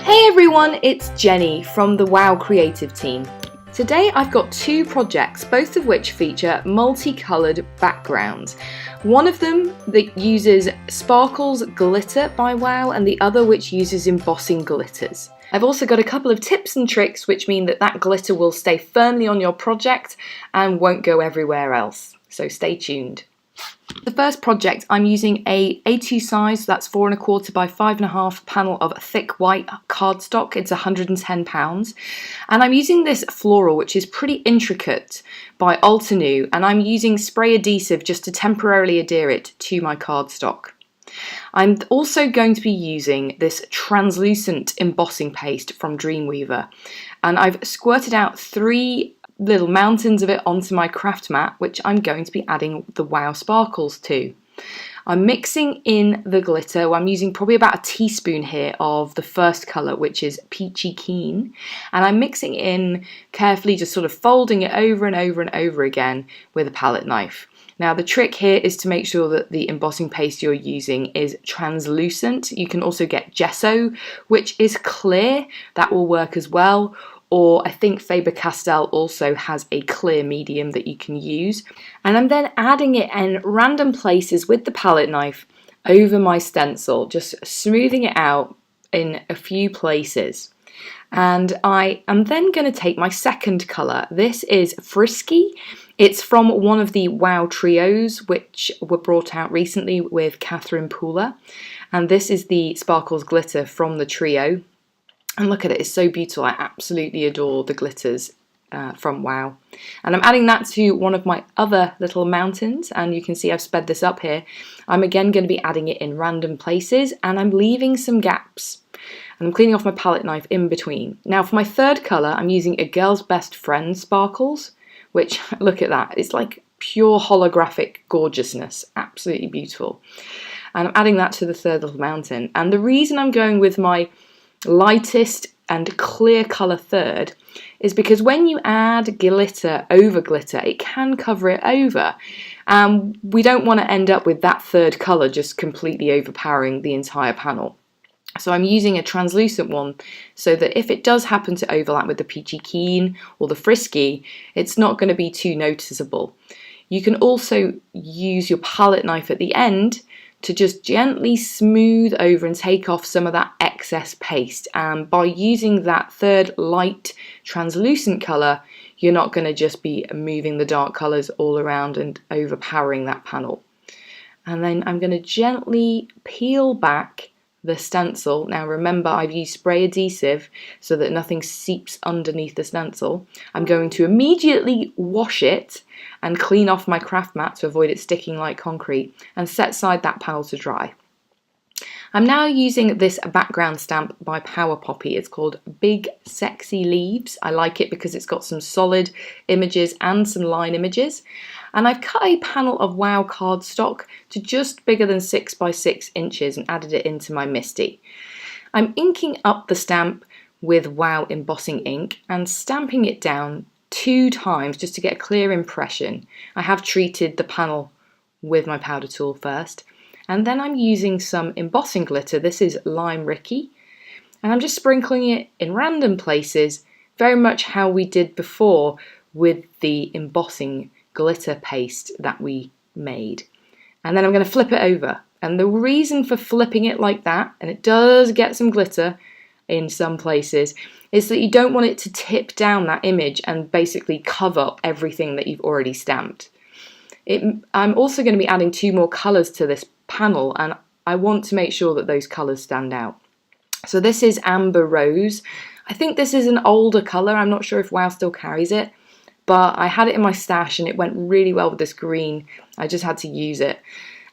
Hey everyone, it's Jenny from the WOW Creative team. Today I've got two projects, both of which feature multicoloured backgrounds. One of them that uses Sparkles Glitter by WOW and the other which uses Embossing Glitters. I've also got a couple of tips and tricks which mean that glitter will stay firmly on your project and won't go everywhere else, so stay tuned. The first project, I'm using a A2 size, that's 4 1/4 by 5 1/2 panel of thick white cardstock. It's £110, and I'm using this floral which is pretty intricate by Altenew, and I'm using spray adhesive just to temporarily adhere it to my cardstock. I'm also going to be using this translucent embossing paste from Dreamweaver, and I've squirted out 3 little mountains of it onto my craft mat, which I'm going to be adding the WOW sparkles to. I'm mixing in the glitter. I'm using probably about a teaspoon here of the first colour, which is Peachy Keen, and I'm mixing in carefully, just sort of folding it over and over and over again with a palette knife. Now the trick here is to make sure that the embossing paste you're using is translucent. You can also get gesso, which is clear, that will work as well. Or I think Faber-Castell also has a clear medium that you can use. And I'm then adding it in random places with the palette knife over my stencil, just smoothing it out in a few places. And I am then going to take my second colour. This is Frisky. It's from one of the WOW trios which were brought out recently with Catherine Pooler. And this is the Sparkles Glitter from the trio. And look at it, it's so beautiful. I absolutely adore the glitters from WOW. And I'm adding that to one of my other little mountains, and you can see I've sped this up here. I'm again going to be adding it in random places, and I'm leaving some gaps. And I'm cleaning off my palette knife in between. Now for my third colour, I'm using a Girl's Best Friend Sparkles, which, look at that, it's like pure holographic gorgeousness, absolutely beautiful. And I'm adding that to the third little mountain. And the reason I'm going with my lightest and clear colour third is because when you add glitter over glitter, it can cover it over. We don't want to end up with that third colour just completely overpowering the entire panel. So I'm using a translucent one so that if it does happen to overlap with the Peachy Keen or the Frisky, it's not going to be too noticeable. You can also use your palette knife at the end to just gently smooth over and take off some of that excess paste. And by using that third light translucent colour, you're not going to just be moving the dark colours all around and overpowering that panel. And then I'm going to gently peel back the stencil. Now remember, I've used spray adhesive so that nothing seeps underneath the stencil. I'm going to immediately wash it and clean off my craft mat to avoid it sticking like concrete, and set aside that panel to dry. I'm now using this background stamp by Power Poppy. It's called Big Sexy Leaves. I like it because it's got some solid images and some line images. And I've cut a panel of WOW cardstock to just bigger than 6 by 6 inches and added it into my MISTI. I'm inking up the stamp with WOW embossing ink and stamping it down 2 times just to get a clear impression. I have treated the panel with my powder tool first. And then I'm using some embossing glitter. This is Lime Ricky. And I'm just sprinkling it in random places, very much how we did before with the embossing glitter paste that we made. And then I'm going to flip it over. And the reason for flipping it like that, and it does get some glitter in some places, is that you don't want it to tip down that image and basically cover up everything that you've already stamped. I'm also going to be adding 2 more colours to this panel, and I want to make sure that those colours stand out. So this is Amber Rose. I think this is an older colour. I'm not sure if WOW still carries it, but I had it in my stash and it went really well with this green. I just had to use it.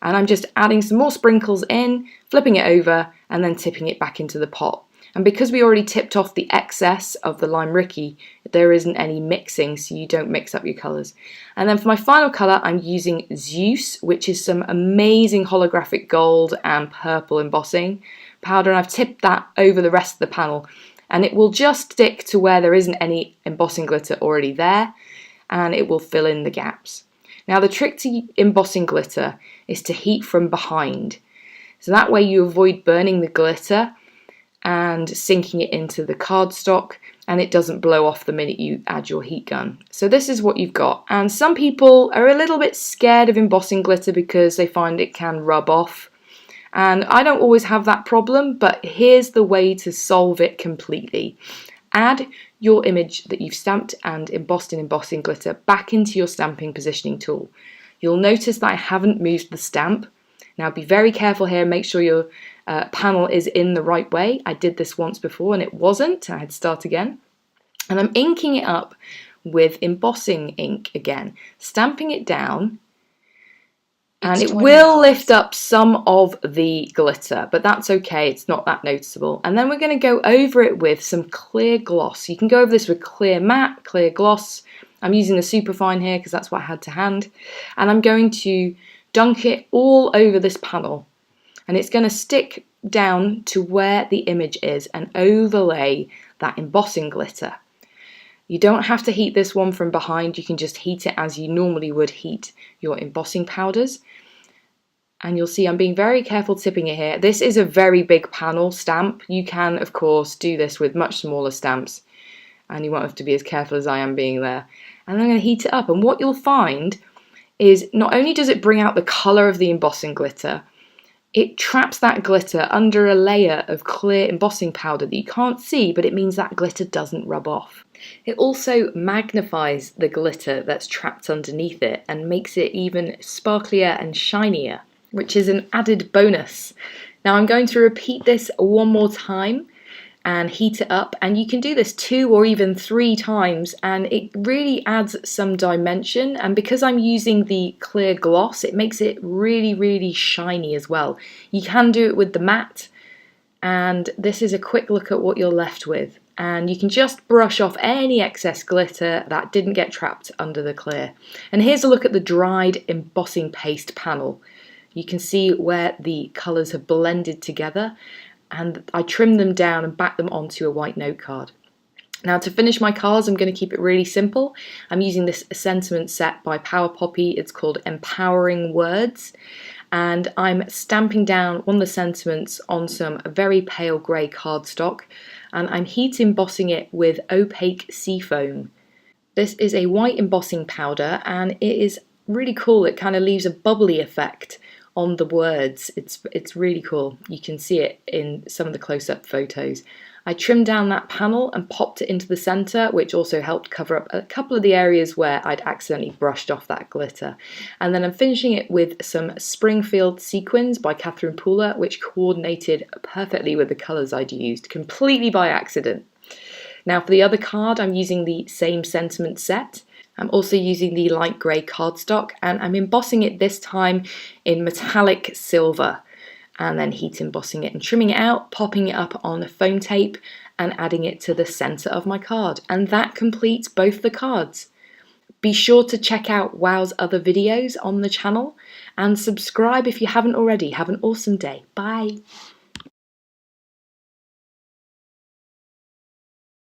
And I'm just adding some more sprinkles in, flipping it over, and then tipping it back into the pot. And because we already tipped off the excess of the Lime Ricky, there isn't any mixing, so you don't mix up your colours. And then for my final colour, I'm using Zeus, which is some amazing holographic gold and purple embossing powder, and I've tipped that over the rest of the panel, and it will just stick to where there isn't any embossing glitter already there, and it will fill in the gaps. Now the trick to embossing glitter is to heat from behind. So that way you avoid burning the glitter and sinking it into the cardstock, and it doesn't blow off the minute you add your heat gun. So this is what you've got. And some people are a little bit scared of embossing glitter because they find it can rub off. And I don't always have that problem, but here's the way to solve it completely. Add your image that you've stamped and embossed in embossing glitter back into your stamping positioning tool. You'll notice that I haven't moved the stamp. Now be very careful here, make sure your panel is in the right way. I did this once before and it wasn't. I had to start again. And I'm inking it up with embossing ink again, stamping it down, and it will lift up some of the glitter, but that's okay, it's not that noticeable. And then we're going to go over it with some clear gloss. You can go over this with clear matte, clear gloss. I'm using the Superfine here because that's what I had to hand. And I'm going to dunk it all over this panel. And it's going to stick down to where the image is and overlay that embossing glitter. You don't have to heat this one from behind, you can just heat it as you normally would heat your embossing powders. And you'll see I'm being very careful tipping it here. This is a very big panel stamp. You can, of course, do this with much smaller stamps, and you won't have to be as careful as I am being there. And I'm going to heat it up, and what you'll find is not only does it bring out the colour of the embossing glitter, it traps that glitter under a layer of clear embossing powder that you can't see, but it means that glitter doesn't rub off. It also magnifies the glitter that's trapped underneath it and makes it even sparklier and shinier, which is an added bonus. Now I'm going to repeat this one more time and heat it up, and you can do this 2 or even 3 times, and it really adds some dimension. And because I'm using the clear gloss, it makes it really shiny as well. You can do it with the matte, and this is a quick look at what you're left with, and you can just brush off any excess glitter that didn't get trapped under the clear. And here's a look at the dried embossing paste panel. You can see where the colours have blended together, and I trimmed them down and backed them onto a white note card. Now to finish my cards, I'm going to keep it really simple. I'm using this sentiment set by Power Poppy. It's called Empowering Words, and I'm stamping down one of the sentiments on some very pale grey cardstock, and I'm heat embossing it with opaque Seafoam. This is a white embossing powder, and it is really cool. It kind of leaves a bubbly effect on the words. It's really cool. You can see it in some of the close-up photos. I trimmed down that panel and popped it into the center, which also helped cover up a couple of the areas where I'd accidentally brushed off that glitter. And then I'm finishing it with some Springfield sequins by Catherine Pooler, which coordinated perfectly with the colors I'd used, completely by accident. Now for the other card, I'm using the same sentiment set. I'm also using the light grey cardstock, and I'm embossing it this time in metallic silver, and then heat embossing it and trimming it out, popping it up on a foam tape and adding it to the centre of my card. And that completes both the cards. Be sure to check out Wow's other videos on the channel and subscribe if you haven't already. Have an awesome day. Bye.